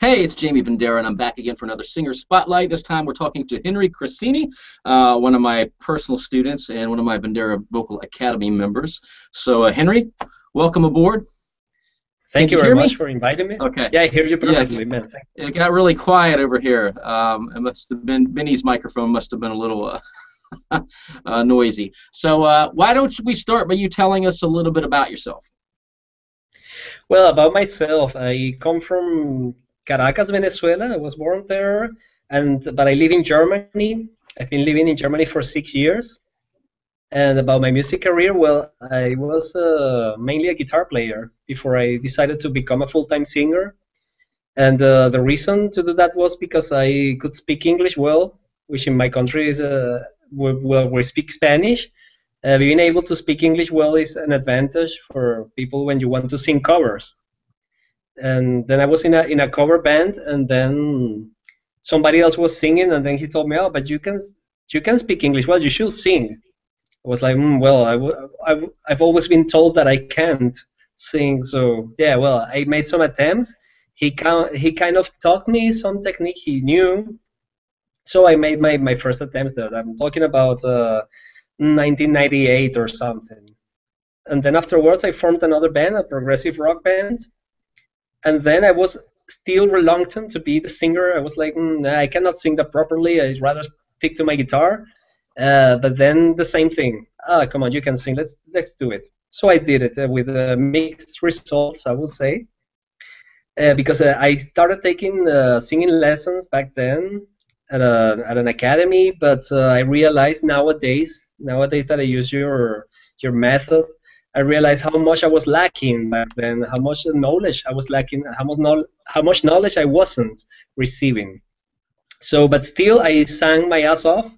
Hey, it's Jaime Vendera, and I'm back again for another Singer Spotlight. This time we're talking to Henry Crescini, one of my personal students and one of my Vendera Vocal Academy members. So, Henry, welcome aboard. Can Thank you you very hear me? much for inviting me. Okay. Yeah, I hear you Yeah, perfectly, man. it got really quiet over here. It must have been Benny's microphone must have been a little noisy. So, why don't we start by you telling us a little bit about yourself? Well, about myself, I come from Caracas, Venezuela. I was born there, but I live in Germany. I've been living in Germany for 6 years. And about my music career, well, I was mainly a guitar player before I decided to become a full-time singer. And the reason to do that was because I could speak English well, which in my country is well, we speak Spanish. Being able to speak English well is an advantage for people when you want to sing covers. And then I was in a cover band, and then somebody else was singing, and then he told me, "Oh, but you can speak English well. You should sing." I was like, well, I've always been told that I can't sing, so yeah, well, I made some attempts. He kind of taught me some technique he knew, so I made my first attempts there. I'm talking about 1998 or something. And then afterwards, I formed another band, a progressive rock band, and then I was still reluctant to be the singer. I was like, I cannot sing that properly. I'd rather stick to my guitar. But then the same thing. Come on, you can sing. Let's do it. So I did it with mixed results, I would say, because I started taking singing lessons back then at an academy. But I realized nowadays that I use your method, I realized how much I was lacking back then, how much knowledge I was lacking, how much knowledge I wasn't receiving. So, but still, I sang my ass off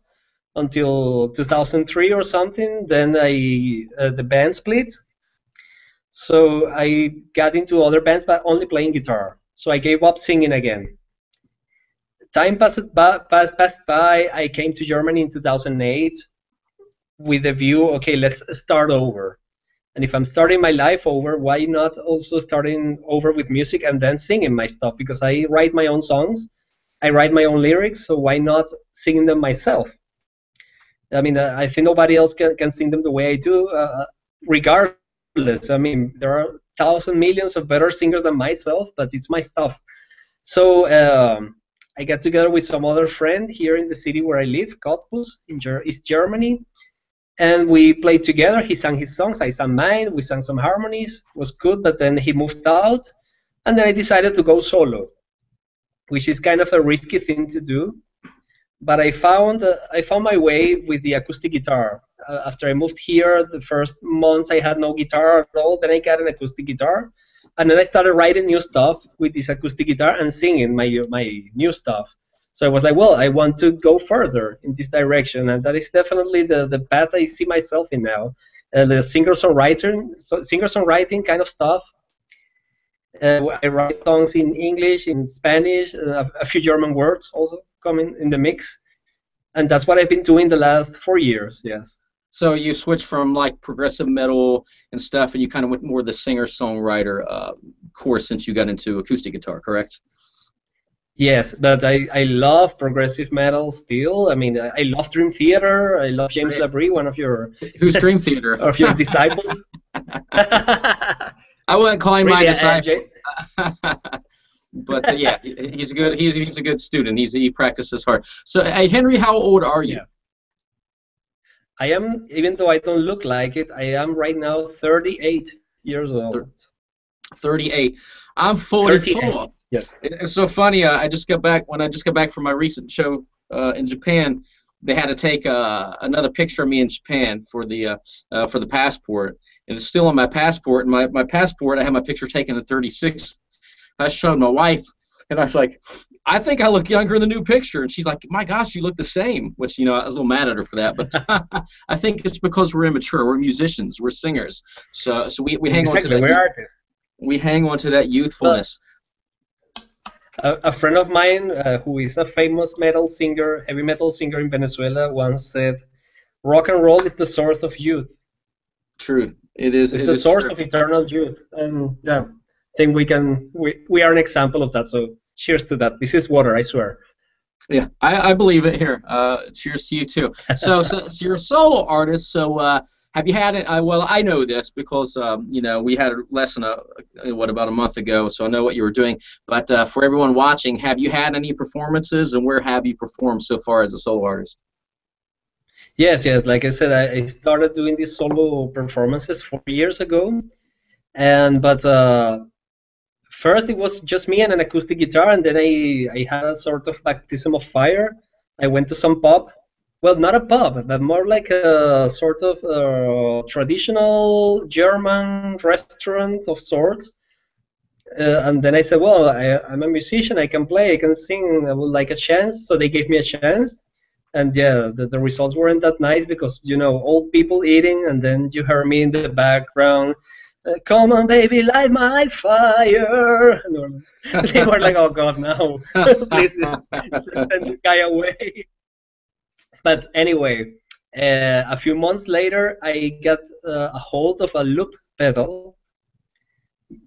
until 2003 or something. Then the band split, so I got into other bands, but only playing guitar. So I gave up singing again. Time passed by. I came to Germany in 2008 with the view, okay, let's start over. And if I'm starting my life over, why not also starting over with music and then singing my stuff? Because I write my own songs, I write my own lyrics, so why not singing them myself? I mean, I think nobody else can sing them the way I do, regardless. I mean, there are thousands, millions of better singers than myself, but it's my stuff. So I got together with some other friend here in the city where I live, Cottbus, in East Germany, and we played together. He sang his songs, I sang mine, we sang some harmonies. It was good, but then he moved out, and then I decided to go solo, which is kind of a risky thing to do. But I found my way with the acoustic guitar. After I moved here, the first months I had no guitar at all. Then I got an acoustic guitar, and then I started writing new stuff with this acoustic guitar and singing my new stuff. So I was like, well, I want to go further in this direction, and that is definitely the path I see myself in now. The singer-songwriting kind of stuff. I write songs in English, in Spanish, a few German words also coming in the mix, and that's what I've been doing the last 4 years. Yes. So you switched from like progressive metal and stuff, and you kind of went more the singer-songwriter course since you got into acoustic guitar, correct? Yes, but I love progressive metal still. I mean, I love Dream Theater. I love James Labrie, one of your Who's Dream Theater? of your disciples. I wouldn't call him my Really, disciple. But yeah, he's a good. He's a good student. He practices hard. So, Henry, how old are you? Yeah. I am, even though I don't look like it, I am right now 38 years old. 38. I'm 44. 38. Yes. It's so funny. I just got back. When I just got back from my recent show in Japan, they had to take another picture of me in Japan for the passport, and it's still on my passport. And my passport, I had my picture taken at 36. I showed my wife, and I was like, I think I look younger in the new picture. And she's like, my gosh, you look the same. Which, I was a little mad at her for that. But I think it's because we're immature. We're musicians. We're singers. So we hang on to that. We're artists. We hang on to that youthfulness. A friend of mine who is a famous heavy metal singer in Venezuela, once said, rock and roll is the source of youth. True. It is. It's the source of eternal youth. And yeah, I think we are an example of that. So Cheers to that. This is water, I swear. Yeah, I believe it here. Cheers to you too. So you're a solo artist. So have you had it? Well, I know this because we had a lesson about a month ago, so I know what you were doing. But for everyone watching, have you had any performances, and where have you performed so far as a solo artist? Yes, yes. Like I said, I started doing these solo performances 4 years ago, and but first it was just me and an acoustic guitar, and then I had a sort of baptism of fire. I went to some pub, well, not a pub, but more like a sort of traditional German restaurant of sorts. And then I said, well, I'm a musician, I can play, I can sing, I would like a chance. So they gave me a chance. And yeah, the results weren't that nice because, old people eating, and then you heard me in the background, come on, baby, light my fire. And they were like, oh, God, no. Please send this guy away. But anyway, a few months later, I got a hold of a loop pedal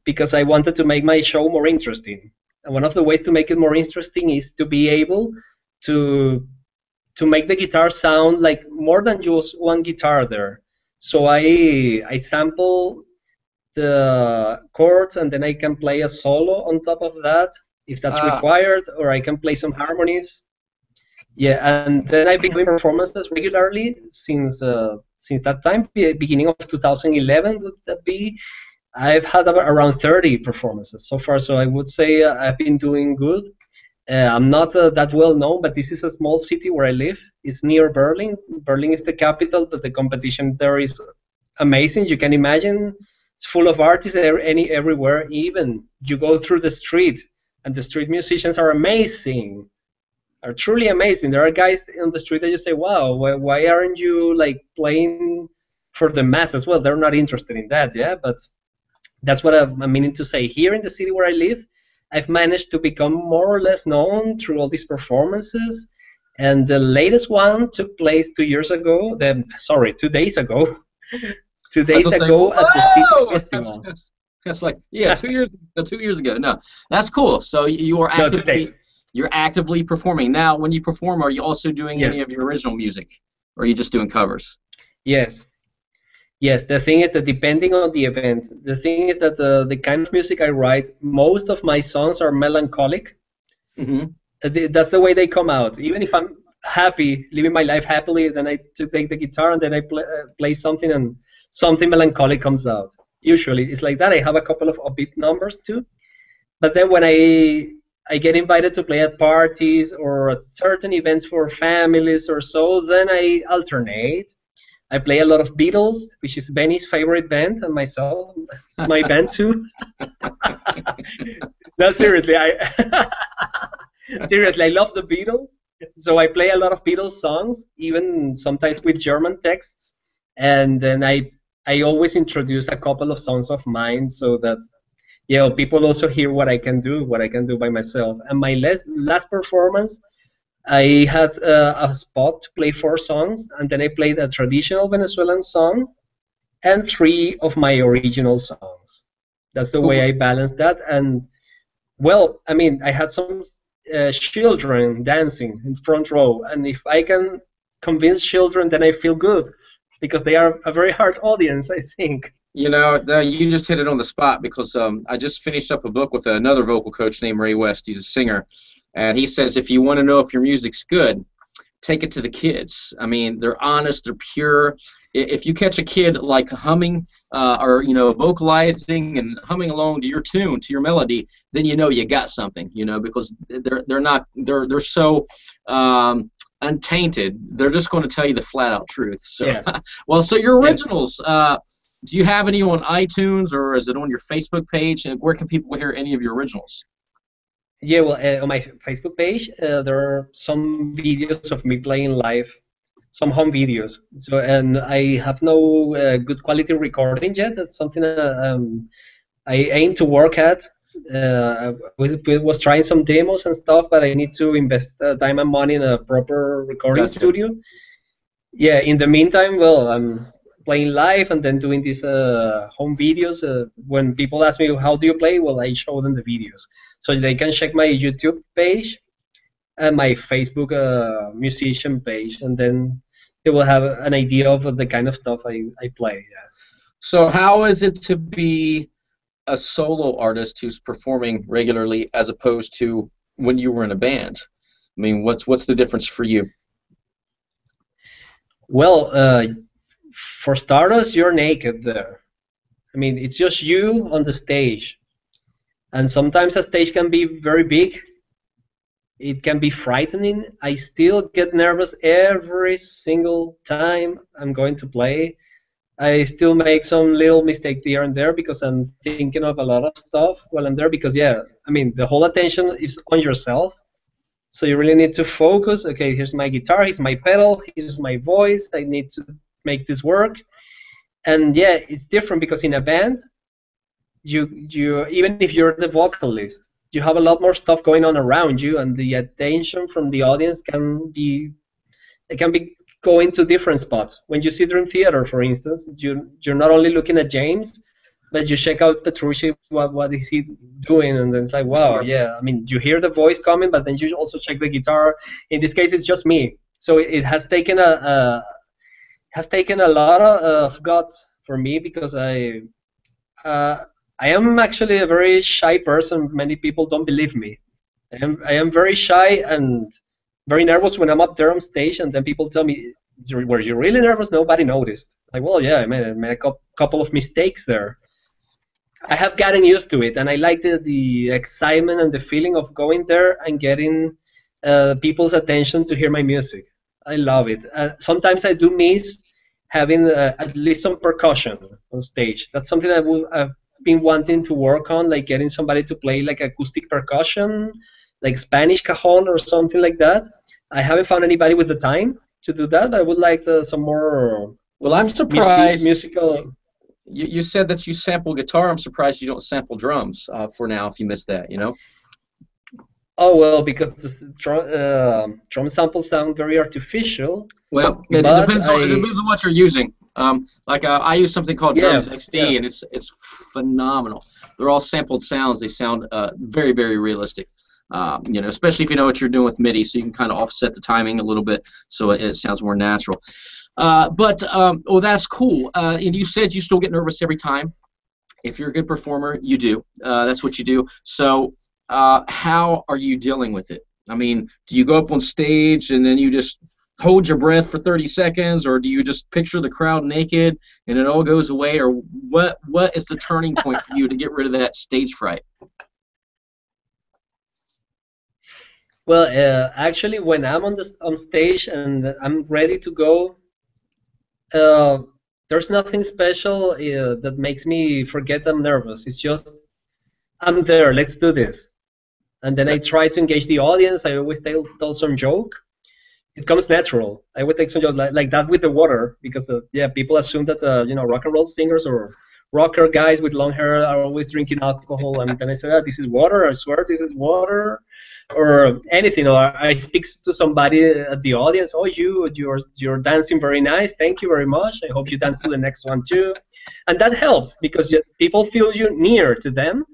because I wanted to make my show more interesting. And one of the ways to make it more interesting is to be able to make the guitar sound like more than just one guitar there. So I sample the chords, and then I can play a solo on top of that if that's required, or I can play some harmonies. Yeah, and then I've been doing performances regularly since that time, beginning of 2011 would that be. I've had around 30 performances so far, so I would say I've been doing good. I'm not that well known, but this is a small city where I live. It's near Berlin. Berlin is the capital, but the competition there is amazing. You can imagine it's full of artists everywhere. Even you go through the street, and the street musicians are amazing, are truly amazing. There are guys on the street that you say, wow, why aren't you like playing for the masses? Well, they're not interested in that, yeah, but that's what I'm meaning to say. Here in the city where I live, I've managed to become more or less known through all these performances. And the latest one took place 2 years ago. 2 days ago. 2 days ago at the City Festival. That's like, yeah, 2 years ago. No, that's cool. So you are you're actively performing. Now, when you perform, are you also doing any of your original music, or are you just doing covers? Yes. Yes, the thing is that depending on the event, the thing is that the kind of music I write, most of my songs are melancholic. Mm-hmm. That's the way they come out. Even if I'm happy, living my life happily, then I take the guitar and then I play something, and something melancholic comes out. Usually it's like that. I have a couple of upbeat numbers too. But then when I get invited to play at parties or at certain events for families or so, then I alternate. I play a lot of Beatles, which is Benny's favorite band, and myself, my band too. No, seriously, seriously, I love the Beatles. So I play a lot of Beatles songs, even sometimes with German texts. And then I always introduce a couple of songs of mine so that people also hear what I can do by myself. And my last performance, I had a spot to play 4 songs, and then I played a traditional Venezuelan song and 3 of my original songs. That's the way I balanced that. And, well, I mean, I had some children dancing in the front row, and if I can convince children, then I feel good, because they are a very hard audience, I think. You just hit it on the spot, because I just finished up a book with another vocal coach named Ray West. He's a singer. And he says, if you want to know if your music's good, take it to the kids. I mean, they're honest, they're pure. If you catch a kid like humming or vocalizing and humming along to your tune, to your melody, then you got something. Because they're so untainted. They're just going to tell you the flat out truth. So, yes. Well, so your originals. Do you have any on iTunes, or is it on your Facebook page? And where can people hear any of your originals? Yeah, well, on my Facebook page, there are some videos of me playing live, some home videos. So, and I have no good quality recording yet. That's something I aim to work at. I was trying some demos and stuff, but I need to invest time and money in a proper recording studio. Yeah. In the meantime, well, I'm playing live and then doing these home videos. When people ask me how do you play, well, I show them the videos so they can check my YouTube page and my Facebook musician page, and then they will have an idea of the kind of stuff I play. Yes. So how is it to be a solo artist who's performing regularly as opposed to when you were in a band? I mean, what's the difference for you? Well, for starters, you're naked there. I mean, it's just you on the stage, and sometimes a stage can be very big. It can be frightening. I still get nervous every single time I'm going to play. I still make some little mistakes here and there because I'm thinking of a lot of stuff while I'm there because, yeah, I mean, the whole attention is on yourself. So you really need to focus. Okay, here's my guitar, here's my pedal, here's my voice. I need to make this work. And yeah, it's different because in a band, you even if you're the vocalist, you have a lot more stuff going on around you, and the attention from the audience can be going to different spots. When you see Dream Theater, for instance, you're not only looking at James, but you check out Petrucci, what is he doing, and then it's like, wow, yeah. I mean, you hear the voice coming, but then you also check the guitar. In this case, it's just me. So it has taken a lot of guts for me because I am actually a very shy person. Many people don't believe me. I am very shy and very nervous when I'm up there on stage, and then people tell me, "Were you really nervous?" Nobody noticed. Like, well, yeah, I made a couple of mistakes there. I have gotten used to it, and I like the excitement and the feeling of going there and getting people's attention to hear my music. I love it. Sometimes I do miss having at least some percussion on stage. That's something I've been wanting to work on, like getting somebody to play like acoustic percussion, like Spanish cajon or something like that. I haven't found anybody with the time to do that. I would like some more Well, I'm surprised. musical. You said that you sample guitar. I'm surprised you don't sample drums for now if you missed that, you know? Oh, well, because the drum samples sound very artificial. Well, it depends on what you're using. I use something called Drums XD, and it's phenomenal. They're all sampled sounds. They sound very, very realistic. Especially if you know what you're doing with MIDI, so you can kind of offset the timing a little bit so it sounds more natural. That's cool. And you said you still get nervous every time. If you're a good performer, you do. That's what you do. So how are you dealing with it? I mean, do you go up on stage and then you just hold your breath for 30 seconds, or do you just picture the crowd naked and it all goes away, or what is the turning point for you to get rid of that stage fright? Well, actually, when I'm on stage and I'm ready to go, there's nothing special that makes me forget I'm nervous. It's just I'm there. Let's do this. And then I try to engage the audience. I always tell some joke. It comes natural. I would take some joke like that with the water because people assume that rock and roll singers or rocker guys with long hair are always drinking alcohol. And then I say, this is water. I swear this is water. Or anything, or I speak to somebody at the audience. Oh, you're dancing very nice. Thank you very much. I hope you dance to the next one too, and that helps because people feel you near to them,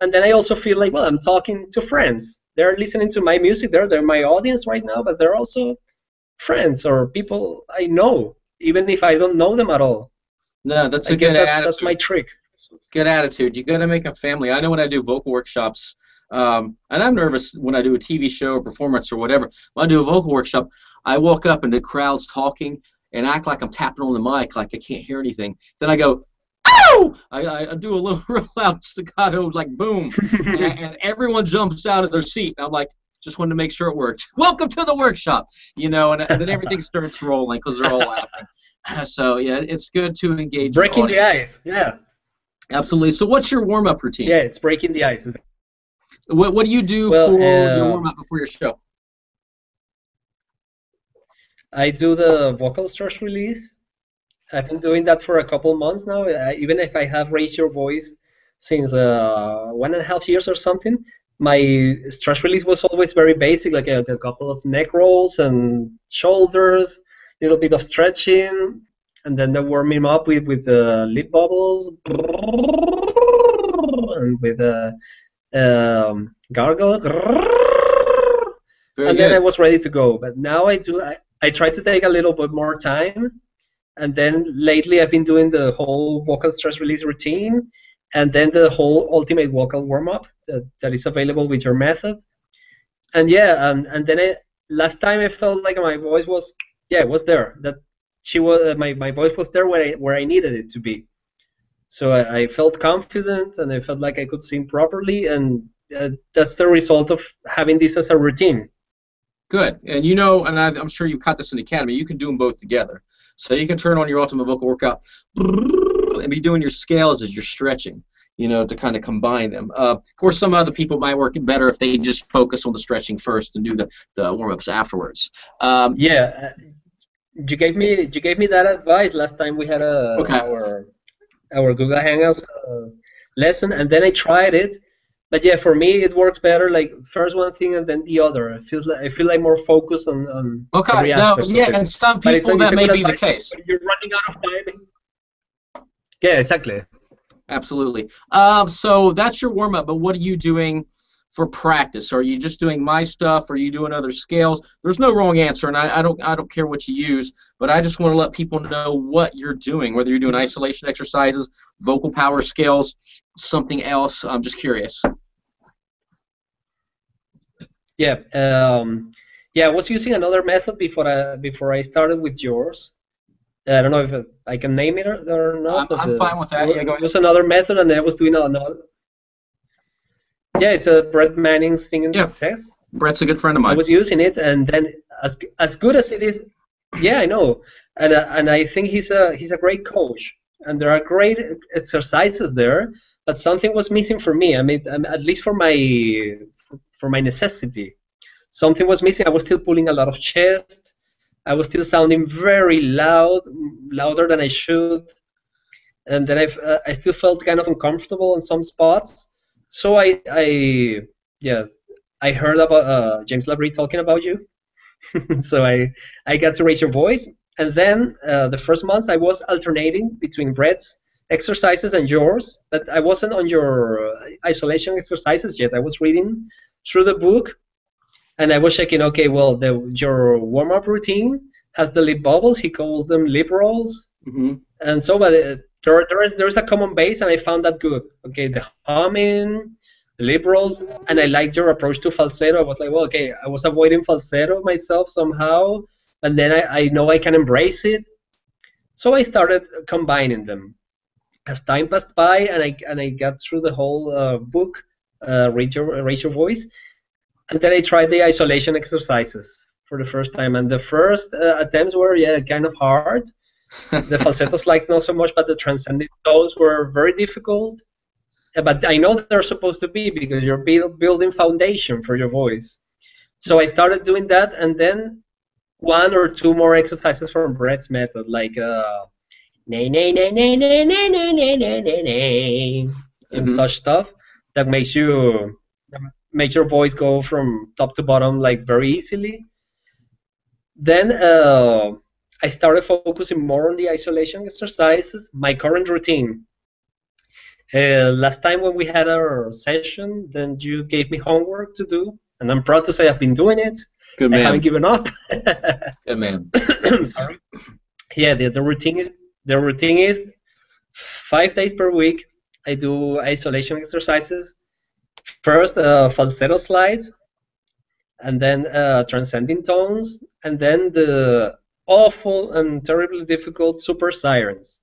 and then I also feel like, well, I'm talking to friends. They're listening to my music. They're my audience right now, but they're also friends or people I know, even if I don't know them at all. No, that's a good attitude. That's my trick. Good attitude. You got to make a family. I know when I do vocal workshops. And I'm nervous when I do a TV show or performance or whatever. When I do a vocal workshop, I walk up and the crowd's talking and act like I'm tapping on the mic, like I can't hear anything. Then I go, "Ow!" I do a little real loud staccato, like boom, and everyone jumps out of their seat. And I'm like, just wanted to make sure it worked. Welcome to the workshop, and then everything starts rolling because they're all laughing. So yeah, it's good to engage. Breaking the ice, yeah. Absolutely. So what's your warm-up routine? Yeah, it's breaking the ice. What do you do for your warm-up before your show? I do the vocal stress release. I've been doing that for a couple months now. Even if I have raised your voice since 1.5 years or something, my stress release was always very basic, like a couple of neck rolls and shoulders, a little bit of stretching, and then they warm him up with lip bubbles and with gargle, Very and then I good. was ready to go. But now I try to take a little bit more time, and then lately I've been doing the whole vocal stress release routine, and then the whole ultimate vocal warm up that is available with your method. And yeah, and then last time I felt like my voice was, yeah, it was there. That she was my voice was there where I needed it to be. So I felt confident, and I felt like I could sing properly, and that's the result of having this as a routine. Good. And you know, and I'm sure you caught this in the academy, you can do them both together. So you can turn on your ultimate vocal workout and be doing your scales as you're stretching, you know, to kind of combine them. Of course, some other people might work it better if they just focus on the stretching first and do the warm-ups afterwards. Yeah, you gave me that advice last time we had Okay. our Google Hangouts lesson, and then I tried it. But yeah, for me it works better. Like first one thing and then the other. I feel like more focused on Okay. every No, aspect of yeah, it. and some But people it's that a may good be the advice case. when you're running out of time. Yeah, exactly. Absolutely. So that's your warm up, but what are you doing for practice? Are you just doing my stuff? Are you doing other scales? There's no wrong answer, and I don't care what you use, but I just want to let people know what you're doing, whether you're doing isolation exercises, vocal power scales, something else. I'm just curious. Yeah. Yeah, I was using another method before I started with yours. I don't know if I can name it or not, but I'm fine with that. Yeah, go it ahead. was another method, and then I was doing another. Yeah, it's a Brett Manning Singing Yeah, Success. Brett's a good friend of I mine. was using it, and then as good as it is, yeah, I know, and I think he's a great coach, and there are great exercises there, but something was missing for me. I mean, at least for my necessity, something was missing. I was still pulling a lot of chest. I was still sounding very loud, louder than I should, and then I still felt kind of uncomfortable in some spots. So yeah, I heard about James Labrie talking about you, so I got to raise your voice, and then the first months I was alternating between Brett's exercises and yours, but I wasn't on your isolation exercises yet. I was reading through the book, and I was checking. Okay, well, your warm up routine has the lip bubbles. He calls them lip rolls, Hmm. and so, but there is a common base, and I found that good. Okay, the humming, the liberals, and I liked your approach to falsetto. I was like, well, okay, I was avoiding falsetto myself somehow, and then I know I can embrace it, so I started combining them. As time passed by, and I got through the whole book, raise your voice, and then I tried the isolation exercises for the first time, and the first attempts were, yeah, kind of hard. The falsettos like not so much, but the transcending tones were very difficult. But I know they're supposed to be because you're building foundation for your voice. So I started doing that, and then one or two more exercises from Brett's method, like nay nay nay nay nay nay nay nay nay nay nay, and Hmm. such stuff that makes your voice go from top to bottom like very easily. Then I started focusing more on the isolation exercises. My current routine. Last time when we had our session, then you gave me homework to do, and I'm proud to say I've been doing it. Good I haven't man. given up. Good man. Sorry. Yeah, the routine is 5 days per week. I do isolation exercises. First, falsetto slides, and then transcending tones, and then the awful and terribly difficult super sirens,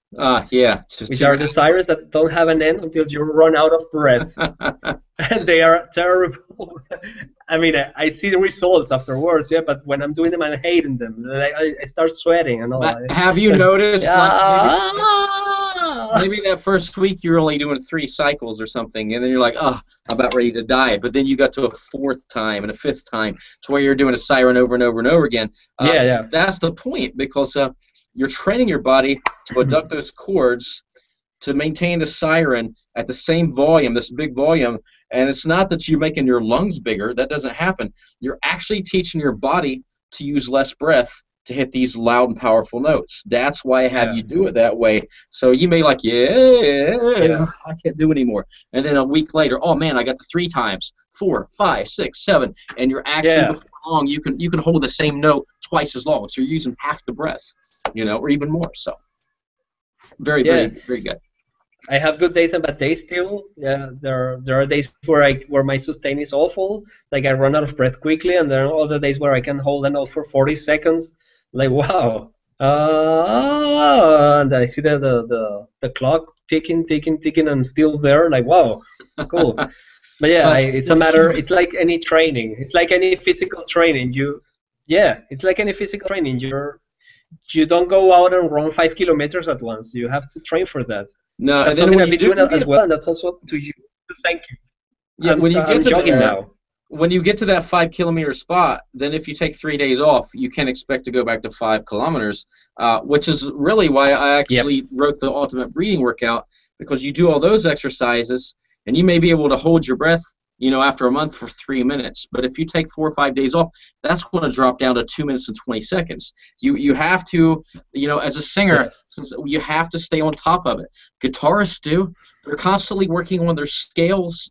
Yeah. It's just which are the sirens that don't have an end until you run out of breath. And they are terrible. I mean, I see the results afterwards, yeah, but when I'm doing them, I'm hating them. I start sweating and all. But have you noticed, like Yeah. maybe that first week you're only doing 3 cycles or something, and then you're like, oh, I'm about ready to die. But then you got to a fourth time and a fifth time to where you're doing a siren over and over and over again. Yeah, yeah. That's the point, because you're training your body to adduct those chords to maintain the siren at the same volume, this big volume. And it's not that you're making your lungs bigger. That doesn't happen. You're actually teaching your body to use less breath to hit these loud and powerful notes. That's why I have Yeah. you do it that way. So you may like, yeah, Yeah. I can't do it anymore. And then a week later, oh man, I got the 3 times, 4, 5, 6, 7, and you're actually Yeah. before long you can hold the same note twice as long. So you're using half the breath, or even more. So very, Yeah. very, very good. I have good days and bad days still. Yeah, there are days where my sustain is awful, like I run out of breath quickly, and there are other days where I can hold a note for 40 seconds, like wow. And I see the clock ticking, ticking, ticking, and I'm still there, like wow, cool. But yeah, But it's a we're matter. human. It's like any training. It's like any physical training. Yeah, it's like any physical training. You don't go out and run 5 kilometers at once. You have to train for that. No, and That's then something when I've you been do doing as get well, and that's also to you. Thank you. yeah, when you get I'm to jogging there, now. when you get to that 5 kilometer spot, then if you take 3 days off, you can expect to go back to 5 kilometers, which is really why I Yep. actually wrote the ultimate breathing workout, because you do all those exercises and you may be able to hold your breath, after a month for 3 minutes. But if you take 4 or 5 days off, that's going to drop down to 2 minutes and 20 seconds. You have to, as a singer, Yes. since you have to stay on top of it. Guitarists do. They're constantly working on their scales.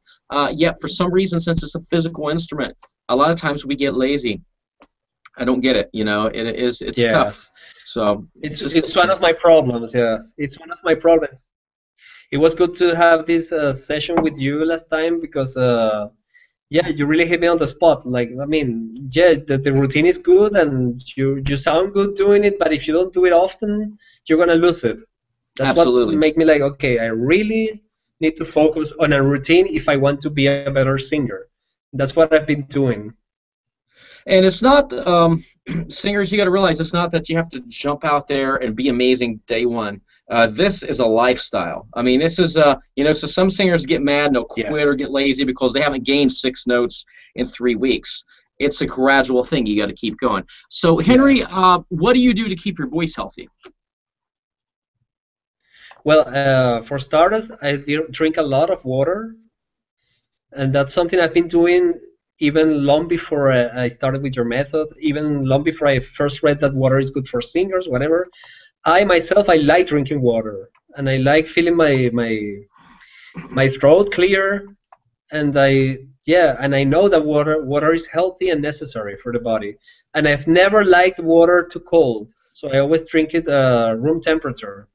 Yet for some reason, since it's a physical instrument, a lot of times we get lazy. I don't get it. It's tough. Yes. So It's it's just it's one of my problems. Yes, it's one of my problems. It was good to have this session with you last time because yeah, you really hit me on the spot. Like, I mean, yeah, the routine is good and you sound good doing it, but if you don't do it often, you're gonna lose it. That's what absolutely. made me like, okay, I really need to focus on a routine if I want to be a better singer. That's what I've been doing. And it's not singers. You got to realize it's not that you have to jump out there and be amazing day one. This is a lifestyle. I mean, this is so some singers get mad and they'll quit or Yes. get lazy because they haven't gained 6 notes in 3 weeks. It's a gradual thing. You got to keep going. So, Henry, Yes. what do you do to keep your voice healthy? Well, for starters, I drink a lot of water, and that's something I've been doing even long before I started with your method, even long before I first read that water is good for singers, whatever. I myself, I like drinking water, and I like feeling my throat clear, and I know that water is healthy and necessary for the body. And I've never liked water too cold, so I always drink it room temperature.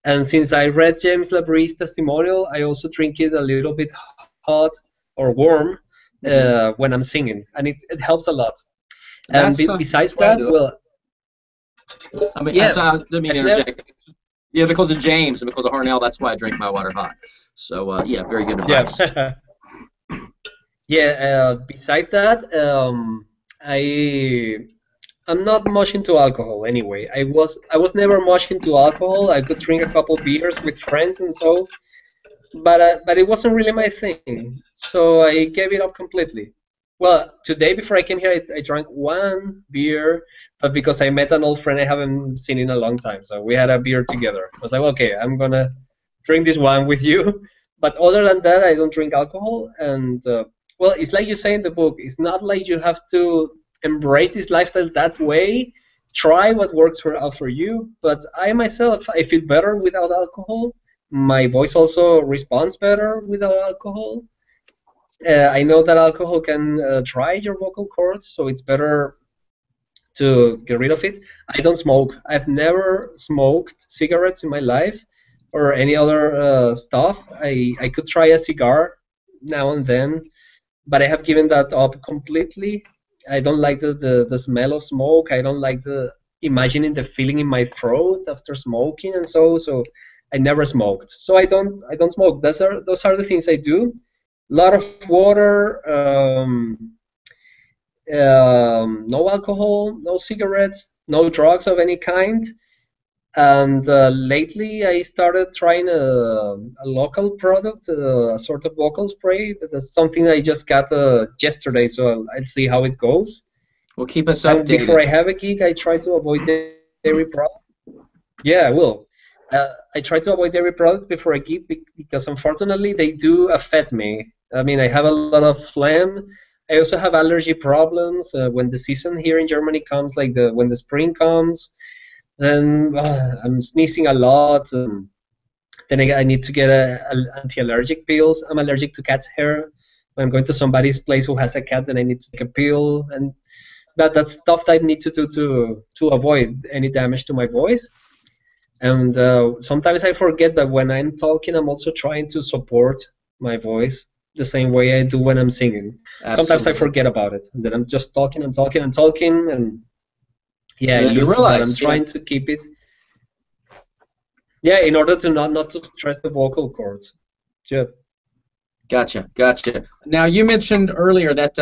And since I read James Labry's testimonial, I also drink it a little bit hot or warm Hmm. when I'm singing, and it helps a lot. And That's besides why I that, do it. well, I mean, yeah, I didn't mean to I've never, interject. Yeah, because of James and because of Harnell, that's why I drink my water hot. So, yeah, very good advice. yeah, yeah. Besides that, I I'm not much into alcohol anyway. I was never much into alcohol. I could drink a couple beers with friends and so, but it wasn't really my thing. So I gave it up completely. Well, today before I came here, I drank one beer, but because I met an old friend I haven't seen in a long time, so we had a beer together. I was like, okay, I'm gonna drink this one with you. But other than that, I don't drink alcohol. And well, it's like you say in the book. It's not like you have to embrace this lifestyle that way. Try what works out for you. But I myself, I feel better without alcohol. My voice also responds better without alcohol. I know that alcohol can dry your vocal cords, so it's better to get rid of it. I don't smoke. I've never smoked cigarettes in my life or any other stuff. I could try a cigar now and then, but I have given that up completely. I don't like the smell of smoke. I don't like the imagining the feeling in my throat after smoking and so I never smoked. So I don't smoke. Those are the things I do. A lot of water, no alcohol, no cigarettes, no drugs of any kind. And lately, I started trying a local product, a sort of vocal spray. That's something I just got yesterday, so I'll see how it goes. Well, keep us And before updated. I have a gig, I try to avoid dairy products. Yeah, I will. I try to avoid dairy products before I gig because unfortunately they do affect me. I mean, I have a lot of phlegm. I also have allergy problems when the season here in Germany comes, like when the spring comes. Then I'm sneezing a lot. Then I need to get anti-allergic pills. I'm allergic to cat's hair. When I'm going to somebody's place who has a cat, then I need to take a pill, and that's stuff that I need to do to avoid any damage to my voice. And sometimes I forget that when I'm talking, I'm also trying to support my voice the same way I do when I'm singing. Absolutely. Sometimes I forget about it, and then I'm just talking and talking and talking, and yeah, I And you lose realize, that. I'm trying to keep it. Yeah, in order to not to stress the vocal cords. Yeah. Gotcha. Now, you mentioned earlier that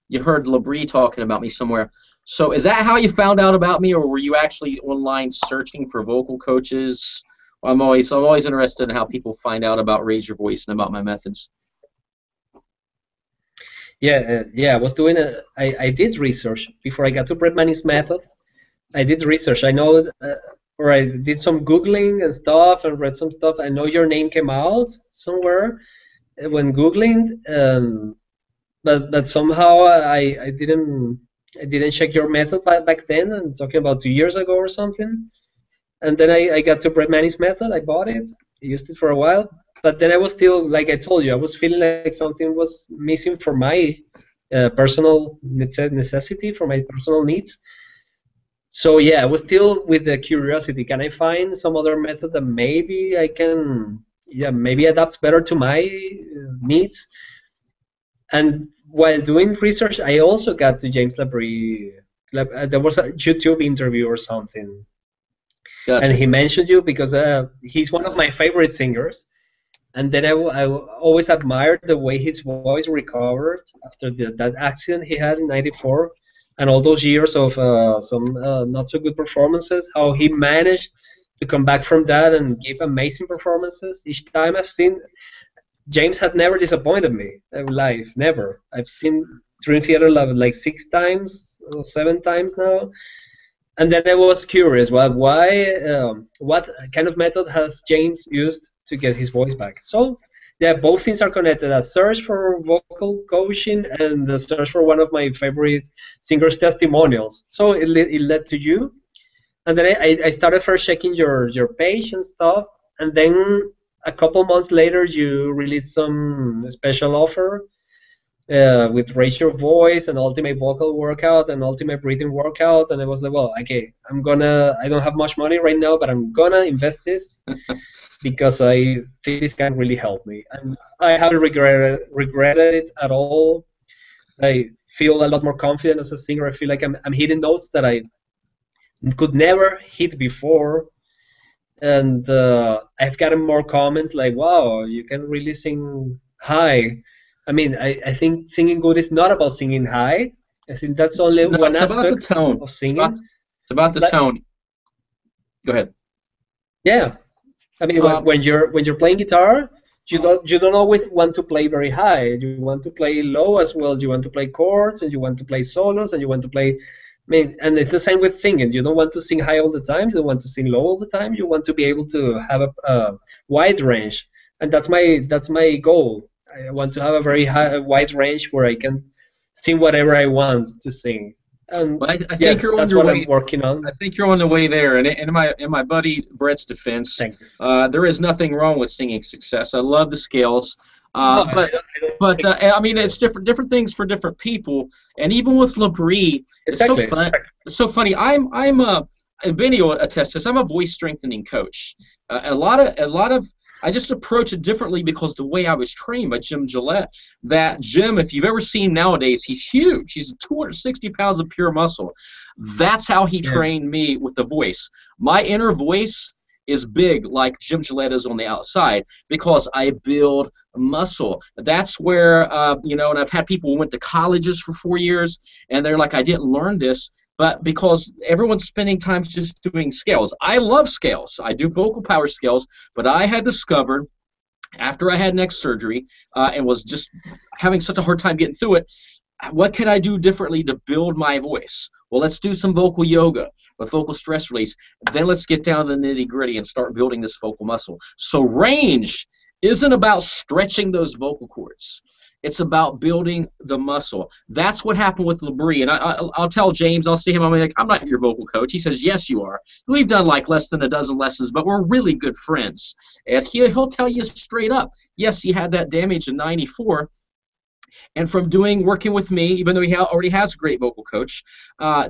you heard Labrie talking about me somewhere. So is that how you found out about me, or were you actually online searching for vocal coaches? I'm always interested in how people find out about Raise Your Voice and about my methods. Yeah. I was doing I did research before I got to Brett Manning's method. I did research. I know, or I did some Googling and stuff and read some stuff. I know your name came out somewhere when Googling, but somehow I didn't check your method back then. I'm talking about 2 years ago or something. And then I got to Brett Manning's method. I bought it. I used it for a while. But then I was still, like I told you, I was feeling like something was missing for my personal necessity, for my personal needs. So yeah, I was still with the curiosity. Can I find some other method that maybe I can, maybe adapts better to my needs? And while doing research, I also got to James Labrie. There was a YouTube interview or something. Gotcha. And he mentioned you because he's one of my favorite singers. And then I always admired the way his voice recovered after that accident he had in '94, and all those years of some not so good performances. How he managed to come back from that and give amazing performances. Each time I've seen, James had never disappointed me live, never. I've seen Dream Theater like 6 times or 7 times now. And then I was curious, what kind of method has James used to get his voice back? So, yeah, both things are connected. A search for vocal coaching and the search for one of my favorite singers' testimonials. So it led to you. And then I started first checking your page and stuff. And then a couple months later, you released some special offer with Raise Your Voice and Ultimate Vocal Workout and Ultimate Breathing Workout, and I was like, well, okay, I don't have much money right now, but I'm gonna invest this because I think this can really help me, and I haven't regretted it at all. I feel a lot more confident as a singer. I feel like I'm hitting notes that I could never hit before, and I've gotten more comments like, wow, you can really sing high. I mean, I think singing good is not about singing high. I think that's only one aspect of singing. It's about the tone. Go ahead. Yeah, I mean, when you're playing guitar, you don't always want to play very high. You want to play low as well. You want to play chords, and you want to play solos, and you want to play. I mean, and it's the same with singing. You don't want to sing high all the time. You don't want to sing low all the time. You want to be able to have a wide range, and that's my goal. I want to have a very wide range where I can sing whatever I want to sing. And well, I think you're on your way. I'm working on. I think you're on the way there. And in my buddy Brett's defense, thanks. There is nothing wrong with singing success. I love the scales, but I mean, it's different things for different people. And even with Labrie, exactly. It's so fun. It's so funny. And Benny will attest to this. I'm a voice strengthening coach. A lot of I just approach it differently because the way I was trained by Jim Gillette, that Jim, if you've ever seen nowadays, he's huge. He's 260 pounds of pure muscle. That's how he trained me with the voice. My inner voice is big like Jim Gillette is on the outside because I build muscle. That's where, and I've had people who went to colleges for 4 years, and they're like, I didn't learn this. But because everyone's spending time just doing scales. I love scales. I do vocal power scales, but I had discovered after I had neck surgery and was just having such a hard time getting through it, what can I do differently to build my voice? Well, let's do some vocal yoga with vocal stress release. Then let's get down to the nitty-gritty and start building this vocal muscle. So range isn't about stretching those vocal cords. It's about building the muscle. That's what happened with Labrie. And I'll tell James, I'll see him, I'm like, I'm not your vocal coach. He says, yes, you are. We've done like less than a dozen lessons, but we're really good friends. And he'll tell you straight up, yes, he had that damage in 94. And from working with me, even though he already has a great vocal coach,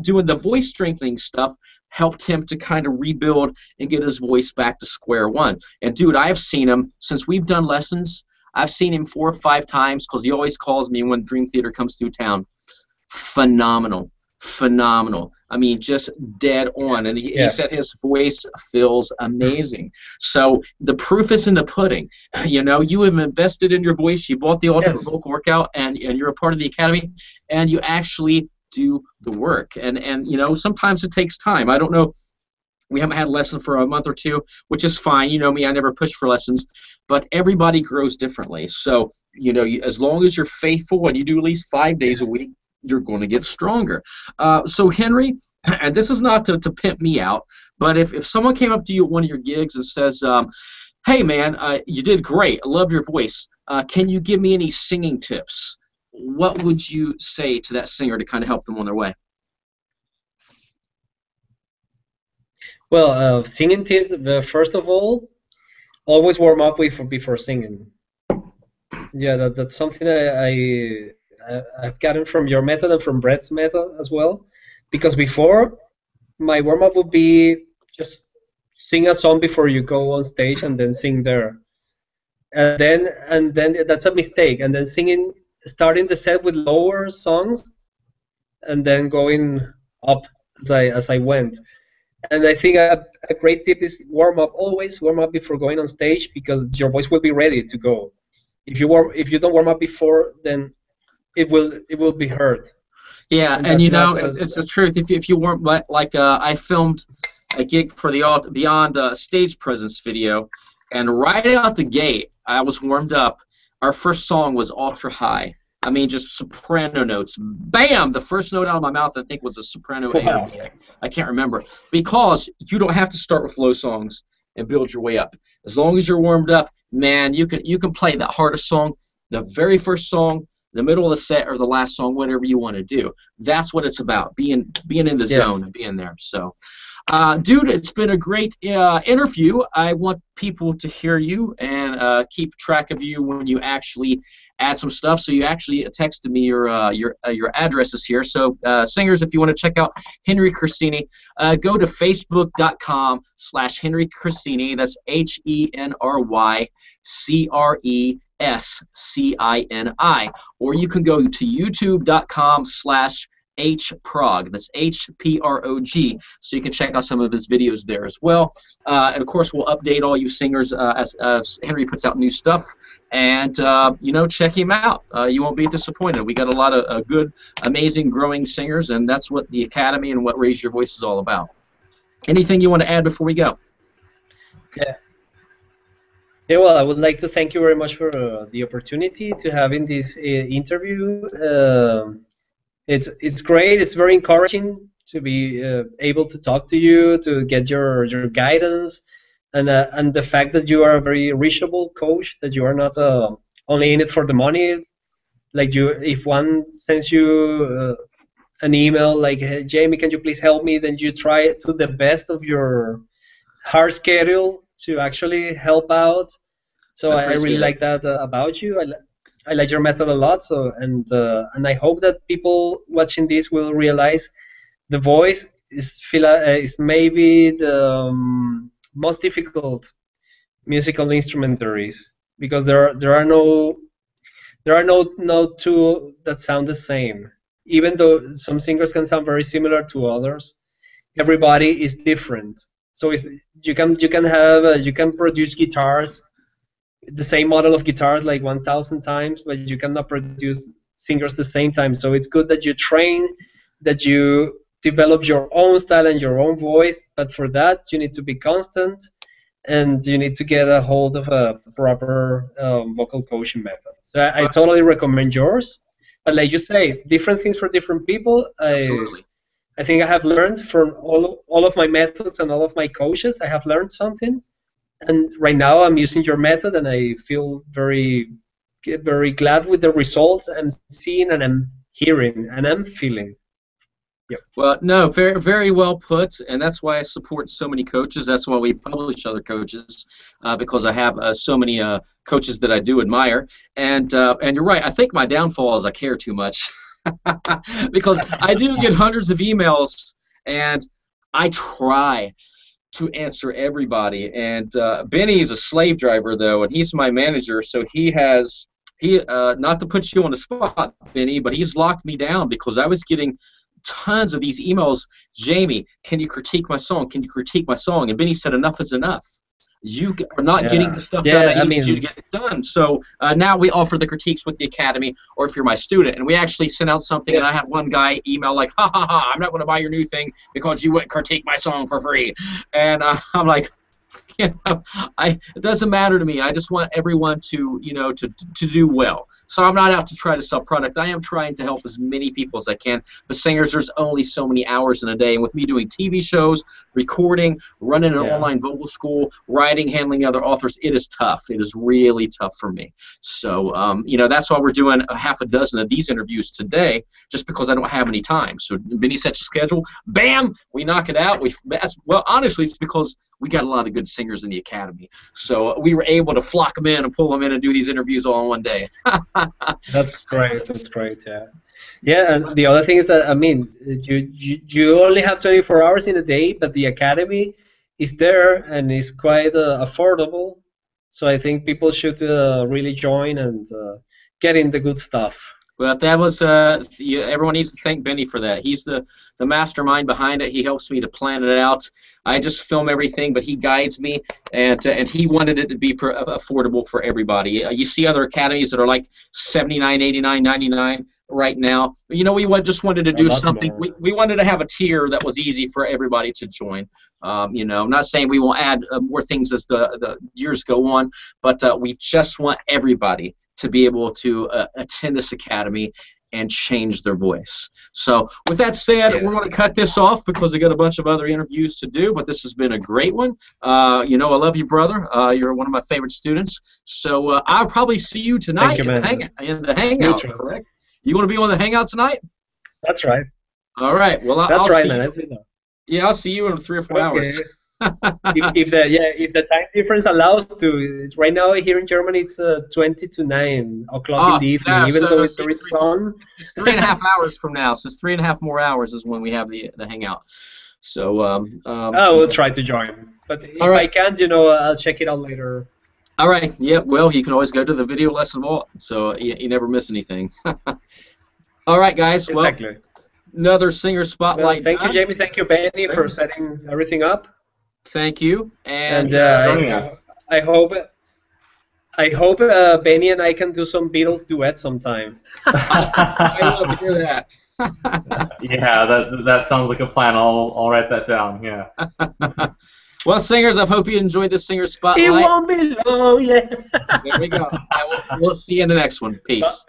doing the voice strengthening stuff helped him to kind of rebuild and get his voice back to square one. And dude, I've seen him since we've done lessons. I've seen him 4 or 5 times because he always calls me when Dream Theater comes through town. Phenomenal. Phenomenal. I mean, just dead on. And he said his voice feels amazing. So the proof is in the pudding. You know, you have invested in your voice. You bought the Ultimate Vocal Workout, and you're a part of the Academy, and you actually do the work. And you know, sometimes it takes time. I don't know. We haven't had a lesson for a month or 2, which is fine. You know me, I never push for lessons. But everybody grows differently. So, you know, as long as you're faithful and you do at least 5 days a week, you're going to get stronger. So, Henry, and this is not to pimp me out, but if someone came up to you at one of your gigs and says, hey, man, you did great. I love your voice. Can you give me any singing tips? What would you say to that singer to kind of help them on their way? Well, singing tips, first of all, always warm up before singing. Yeah, that's something I've gotten from your method and from Brett's method as well. Because before, my warm up would be just sing a song before you go on stage and then sing there. And then that's a mistake. And then starting the set with lower songs, and then going up as I went. And I think a great tip is always warm up before going on stage, because your voice will be ready to go. If you don't warm up before, then it will be heard. Yeah, and you know, it's the truth. If you weren't like I filmed a gig for the Beyond Stage Presence video, and right out the gate, I was warmed up. Our first song was Ultra High. I mean, just soprano notes. Bam! The first note out of my mouth, I think, was a soprano A or B. I can't remember. Because you don't have to start with low songs and build your way up. As long as you're warmed up, man, you can play that hardest song, the very first song, the middle of the set, or the last song, whatever you want to do. That's what it's about, being in the zone and being there. So, dude, it's been a great interview. I want people to hear you and keep track of you when you actually add some stuff. So you actually texted me your addresses here. So singers, if you want to check out Henry Crescini, go to facebook.com/Henry Crescini. That's HenryCrescini, or you can go to youtube.com/HProg. That's HPROG. So you can check out some of his videos there as well. And of course, we'll update all you singers as Henry puts out new stuff. And you know, check him out. You won't be disappointed. We got a lot of good, amazing, growing singers, and that's what the Academy and what Raise Your Voice is all about. Anything you want to add before we go? Yeah. Yeah, well, I would like to thank you very much for the opportunity to having this interview. It's great. It's very encouraging to be able to talk to you, to get your guidance, and the fact that you are a very reachable coach, that you are not only in it for the money. Like if one sends you an email like, hey, Jamie, can you please help me? Then you try to the best of your hard schedule to actually help out. So I really like that about you. I like your method a lot. So and I hope that people watching this will realize the voice is maybe the most difficult musical instrument there is, because there are no two that sound the same. Even though some singers can sound very similar to others, everybody is different. So you can produce guitars, the same model of guitars like 1,000 times, but you cannot produce singers the same time. So it's good that you train, that you develop your own style and your own voice, but for that you need to be constant, and you need to get a hold of a proper vocal coaching method. So I totally recommend yours. But like you say, different things for different people. Absolutely. I think I have learned from all of my methods and all of my coaches. I have learned something, and right now I'm using your method, and I feel very very glad with the results I'm seeing and I'm hearing and I'm feeling. Yep. Well, no, very, very well put, and that's why I support so many coaches. That's why we publish other coaches, because I have so many coaches that I do admire. And you're right. I think my downfall is I care too much, because I do get hundreds of emails, and I try to answer everybody. And Benny is a slave driver, though, and he's my manager, so he not to put you on the spot, Benny, but he's locked me down because I was getting tons of these emails. Jamie, can you critique my song? Can you critique my song? And Benny said, enough is enough. You are not getting the stuff done I need you to get done. So now we offer the critiques with the Academy, or if you're my student. And we actually sent out something, and I had one guy email like, ha, ha, ha, I'm not going to buy your new thing because you wouldn't critique my song for free. And I'm like, it doesn't matter to me. I just want everyone to do well. So I'm not out to try to sell product. I am trying to help as many people as I can. But singers, there's only so many hours in a day. And with me doing TV shows, recording, running an online vocal school, writing, handling other authors, it is tough. It is really tough for me. So, that's why we're doing a half a dozen of these interviews today, just because I don't have any time. So Benny sets a schedule. Bam! We knock it out. Honestly, it's because we got a lot of good singers in the Academy. So we were able to flock them in and pull them in and do these interviews all in one day. That's great. That's great. Yeah. Yeah, and the other thing is that, I mean, you only have 24 hours in a day, but the Academy is there and is quite affordable. So I think people should really join and get in the good stuff. Well, that was everyone needs to thank Benny for that. He's the mastermind behind it. He helps me to plan it out. I just film everything, but he guides me, and he wanted it to be affordable for everybody. You see other academies that are like $79, $89, $99 right now. We just wanted to do something. We wanted to have a tier that was easy for everybody to join. I'm not saying we will add more things as the years go on, but we just want everybody to be able to attend this academy and change their voice. So with that said, we're going to cut this off because I got a bunch of other interviews to do, but this has been a great one. I love you, brother. You're one of my favorite students. So I'll probably see you tonight in the hangout, correct? You going to be on the hangout tonight? That's right. All right. Well, I'll see man. Yeah, I'll see you in 3 or 4 hours. if the time difference allows to, right now here in Germany it's 20 to 9 o'clock in the evening, even though there is sun. It's 3.5 hours from now, so it's 3.5 more hours is when we have the hangout. So I will try to join, but if I can't, I'll check it out later. All right. Yeah. Well, you can always go to the video lesson vault, so you never miss anything. All right, guys. Exactly. Well, another singer spotlight. Thank you, Jamie. Thank you, Benny, for setting everything up. Thank you, and I hope Benny and I can do some Beatles duet sometime. I love to hear that. Yeah, that sounds like a plan. I'll write that down. Yeah. Well, singers, I hope you enjoyed this singer spotlight. It won't be long, yeah. There we go. We'll see you in the next one. Peace.